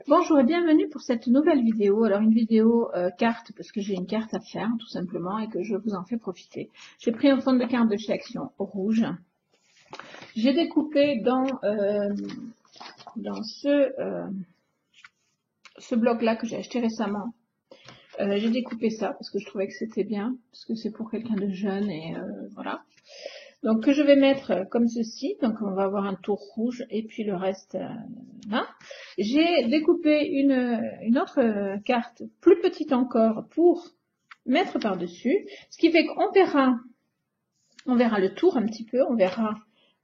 Bonjour et bienvenue pour cette nouvelle vidéo. Alors une vidéo carte parce que j'ai une carte à faire tout simplement et que je vous en fais profiter. J'ai pris un fond de carte de chez Action rouge. J'ai découpé dans ce bloc là que j'ai acheté récemment. J'ai découpé ça parce que je trouvais que c'était bien, parce que c'est pour quelqu'un de jeune et voilà. Donc que je vais mettre comme ceci, donc on va avoir un tour rouge et puis le reste là. J'ai découpé une autre carte plus petite encore pour mettre par-dessus, ce qui fait qu'on verra le tour un petit peu, on verra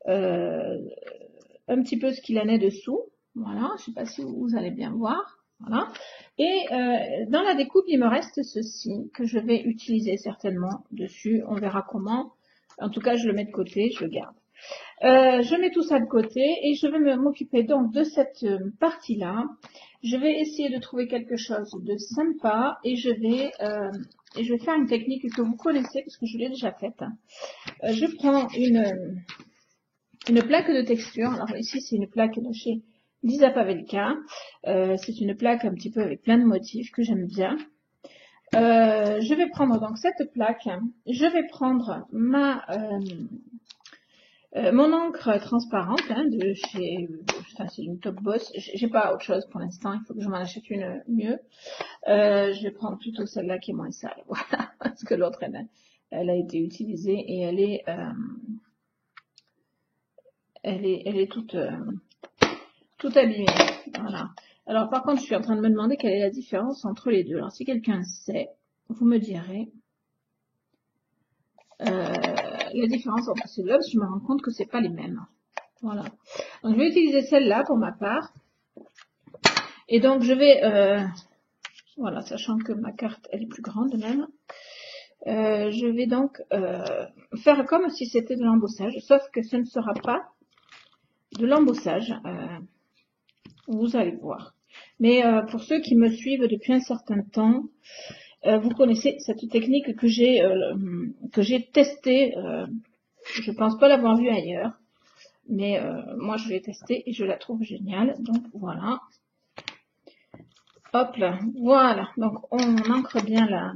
un petit peu ce qu'il en est dessous. Voilà, je ne sais pas si vous allez bien voir. Voilà. Et dans la découpe, il me reste ceci que je vais utiliser certainement dessus. On verra comment. En tout cas, je le mets de côté, je le garde. Je mets tout ça de côté et je vais m'occuper donc de cette partie-là. Je vais essayer de trouver quelque chose de sympa et je vais faire une technique que vous connaissez parce que je l'ai déjà faite. Je prends une plaque de texture. Alors ici, c'est une plaque de chez Lisa Pavelka. C'est une plaque un petit peu avec plein de motifs que j'aime bien. Je vais prendre donc cette plaque. Je vais prendre mon encre transparente de chez, c'est une Top Boss. J'ai pas autre chose pour l'instant. Il faut que je m'en achète une mieux. Je vais prendre plutôt celle-là qui est moins sale. Voilà, parce que l'autre elle a été utilisée et elle est toute abîmée. Voilà. Alors par contre, je suis en train de me demander quelle est la différence entre les deux. Alors si quelqu'un sait, vous me direz la différence entre ces deux, parce que je me rends compte que c'est pas les mêmes. Voilà. Donc je vais utiliser celle-là pour ma part. Et donc je vais, voilà, sachant que ma carte elle est plus grande même, je vais donc faire comme si c'était de l'embossage, sauf que ce ne sera pas de l'embossage. Vous allez voir. Mais pour ceux qui me suivent depuis un certain temps, vous connaissez cette technique que j'ai testée. Je pense pas l'avoir vue ailleurs, mais moi je l'ai testée et je la trouve géniale. Donc voilà. Hop là, voilà. Donc on ancre bien la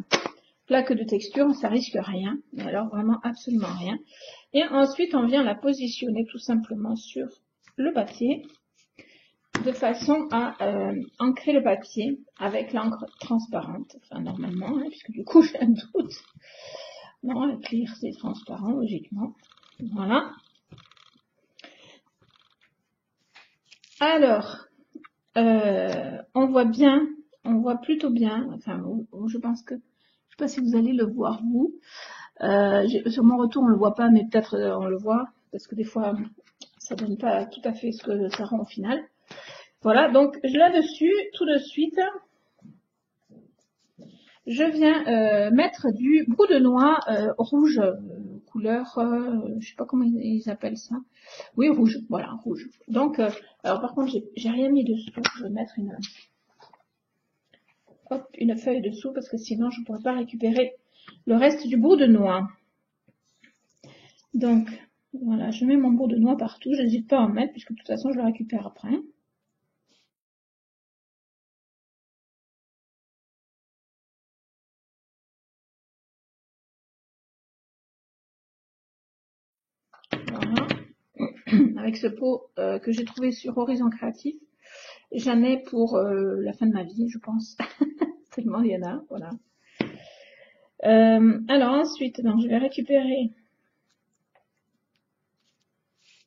plaque de texture, ça risque rien, mais alors vraiment absolument rien. Et ensuite on vient la positionner tout simplement sur le papier, de façon à ancrer le papier avec l'encre transparente, enfin normalement, hein, puisque du coup j'ai un doute. Non, la clear c'est transparent logiquement. Voilà. Alors, on voit plutôt bien, enfin je pense que, je sais pas si vous allez le voir vous. Sur mon retour on le voit pas, mais peut-être on le voit, parce que des fois ça donne pas tout à fait ce que ça rend au final. Voilà, donc là-dessus, tout de suite, je viens mettre du bout de noix rouge, couleur, je sais pas comment ils appellent ça. Oui, rouge, voilà, rouge. Donc, alors par contre, j'ai rien mis dessous, je vais mettre une feuille dessous, parce que sinon je ne pourrais pas récupérer le reste du bout de noix. Donc, voilà, je mets mon bout de noix partout, je n'hésite pas à en mettre, puisque de toute façon je le récupère après. Voilà. Avec ce pot que j'ai trouvé sur Horizon Créatif. J'en ai pour la fin de ma vie, je pense. Tellement il y en a, voilà. Alors ensuite, donc, je vais récupérer.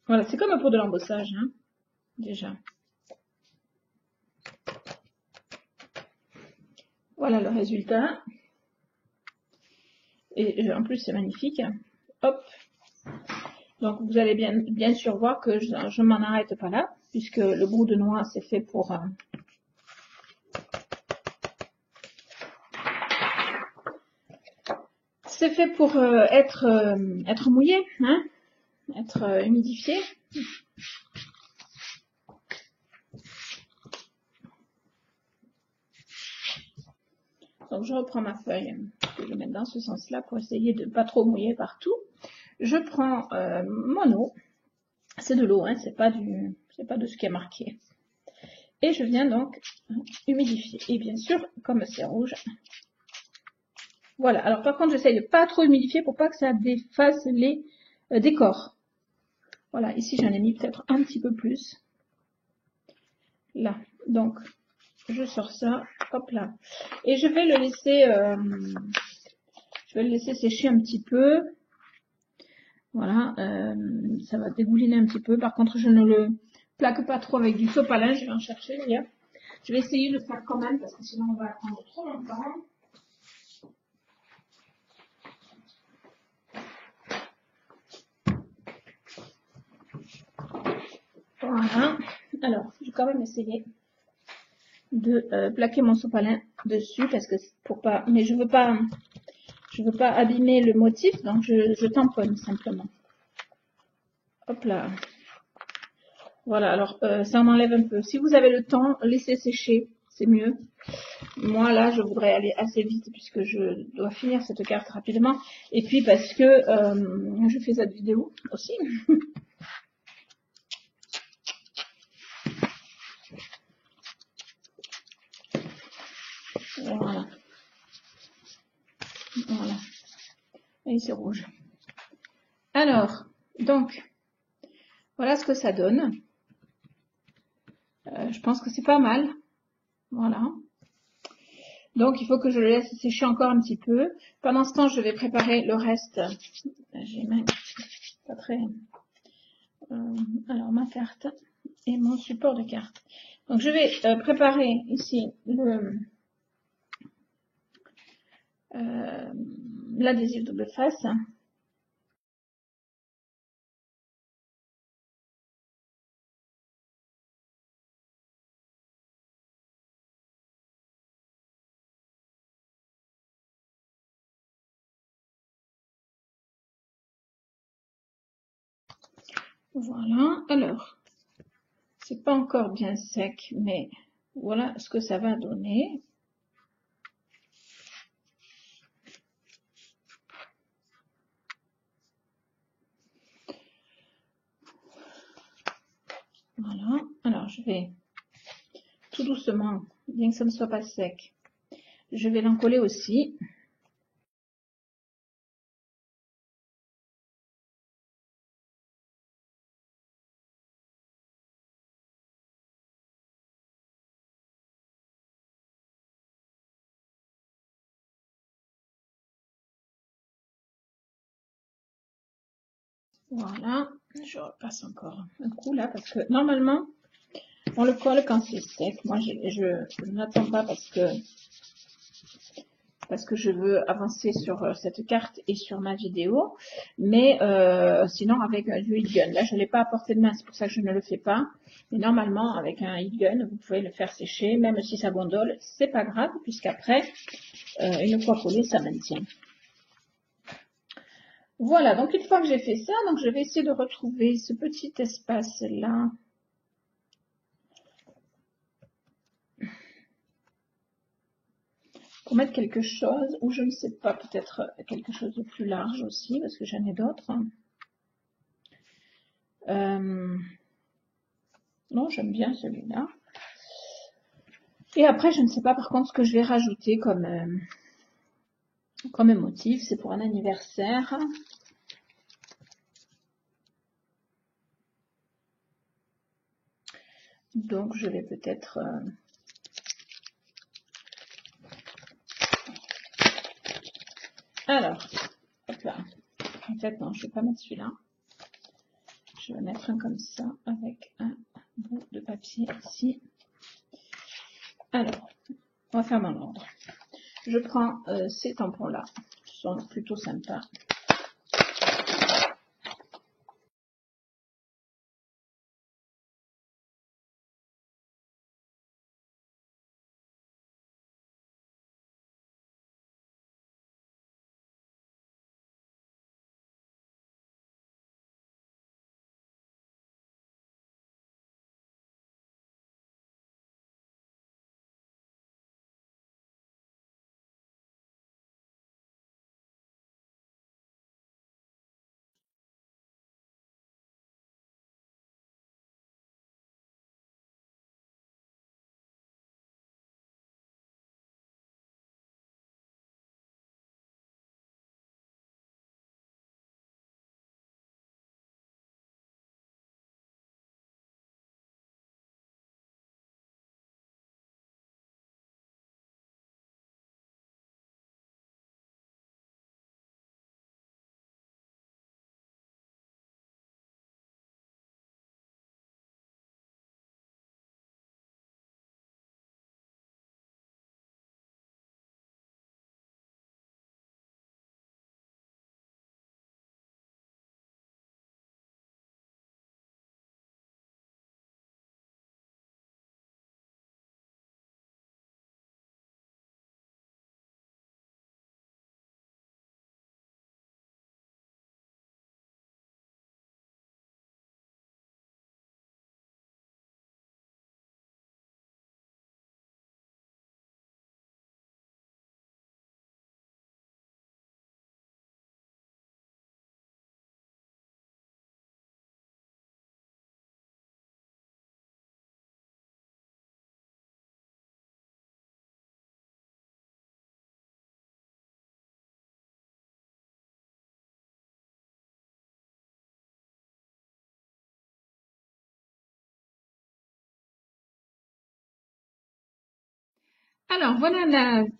Voilà, c'est comme pour de l'embossage, hein, déjà. Voilà le résultat. Et en plus, c'est magnifique. Hop. Donc, vous allez bien sûr voir que je m'en arrête pas là, puisque le bout de noix, c'est fait pour... c'est fait pour être mouillé, hein, être humidifié. Donc je reprends ma feuille, que je vais mettre dans ce sens-là pour essayer de ne pas trop mouiller partout. Je prends mon eau, c'est de l'eau, hein, c'est pas de ce qui est marqué. Et je viens donc humidifier. Et bien sûr, comme c'est rouge, voilà. Alors par contre, j'essaye de pas trop humidifier pour pas que ça défasse les décors. Voilà, ici j'en ai mis peut-être un petit peu plus. Là, donc je sors ça, hop là. Et je vais le laisser sécher un petit peu. Voilà, ça va dégouliner un petit peu. Par contre, je ne le plaque pas trop avec du sopalin. Je vais en chercher d'ailleurs. Je vais essayer de le faire quand même parce que sinon on va attendre trop longtemps. Voilà. Alors, je vais quand même essayer de plaquer mon sopalin dessus parce que pour pas, mais je veux pas abîmer le motif, donc je tamponne simplement. Hop là. Voilà, alors ça en enlève un peu. Si vous avez le temps, laissez sécher, c'est mieux. Moi là, je voudrais aller assez vite puisque je dois finir cette carte rapidement. Et puis parce que je fais cette vidéo aussi. Voilà. Voilà. Et c'est rouge. Alors, donc, voilà ce que ça donne. Je pense que c'est pas mal. Voilà. Donc, il faut que je le laisse sécher encore un petit peu. Pendant ce temps, je vais préparer le reste. J'ai même pas très... alors, ma carte et mon support de carte. Donc, je vais préparer ici l'adhésif double face. Voilà. Alors, c'est pas encore bien sec, mais voilà ce que ça va donner. Voilà. Alors, je vais tout doucement, bien que ça ne soit pas sec, je vais l'encoller aussi. Voilà, je repasse encore un coup là parce que normalement on le colle quand c'est sec. Moi je n'attends pas parce que je veux avancer sur cette carte et sur ma vidéo, mais sinon avec du heat gun. Là je ne l'ai pas à portée de main, c'est pour ça que je ne le fais pas. Mais normalement avec un heat gun vous pouvez le faire sécher, même si ça gondole, c'est pas grave puisqu'après une fois collé ça maintient. Voilà, donc une fois que j'ai fait ça, donc je vais essayer de retrouver ce petit espace-là. Pour mettre quelque chose, ou je ne sais pas, peut-être quelque chose de plus large aussi, parce que j'en ai d'autres. Non, j'aime bien celui-là. Et après, je ne sais pas par contre ce que je vais rajouter comme motif. C'est pour un anniversaire. Donc, je vais peut-être... Alors, hop là. En fait, non, je ne vais pas mettre celui-là. Je vais mettre un comme ça, avec un bout de papier ici. Alors, on va faire dans l'ordre. Je prends ces tampons-là, qui sont plutôt sympas. Alors, voilà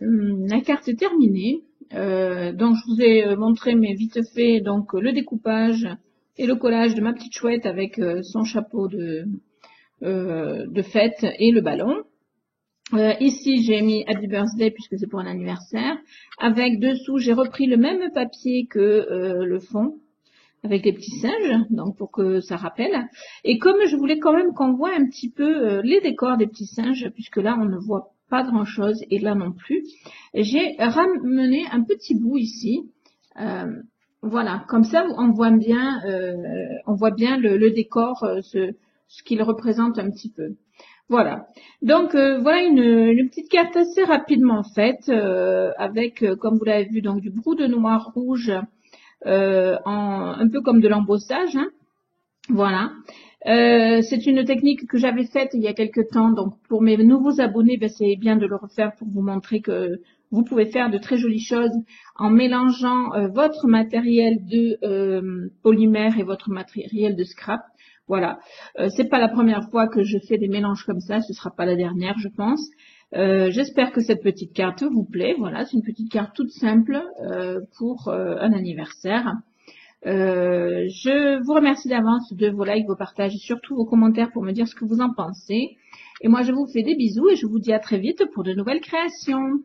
la carte terminée. Donc, je vous ai montré, mais vite fait, donc le découpage et le collage de ma petite chouette avec son chapeau de fête et le ballon. Ici, j'ai mis Happy Birthday puisque c'est pour un anniversaire. Avec dessous, j'ai repris le même papier que le fond avec les petits singes, donc pour que ça rappelle. Et comme je voulais quand même qu'on voit un petit peu les décors des petits singes, puisque là on ne voit pas grand chose et là non plus, j'ai ramené un petit bout ici. Voilà, comme ça on voit bien le décor, ce qu'il représente un petit peu. Voilà. Donc voilà une petite carte assez rapidement faite avec, comme vous l'avez vu, donc du brou de noir rouge un peu comme de l'embossage. Hein. Voilà. C'est une technique que j'avais faite il y a quelques temps. Donc pour mes nouveaux abonnés, ben, c'est bien de le refaire pour vous montrer que vous pouvez faire de très jolies choses en mélangeant votre matériel de polymère et votre matériel de scrap. Voilà. C'est pas la première fois que je fais des mélanges comme ça. Ce sera pas la dernière, je pense. J'espère que cette petite carte vous plaît. Voilà, c'est une petite carte toute simple pour un anniversaire. Je vous remercie d'avance de vos likes, vos partages et surtout vos commentaires pour me dire ce que vous en pensez. Et moi, je vous fais des bisous et je vous dis à très vite pour de nouvelles créations.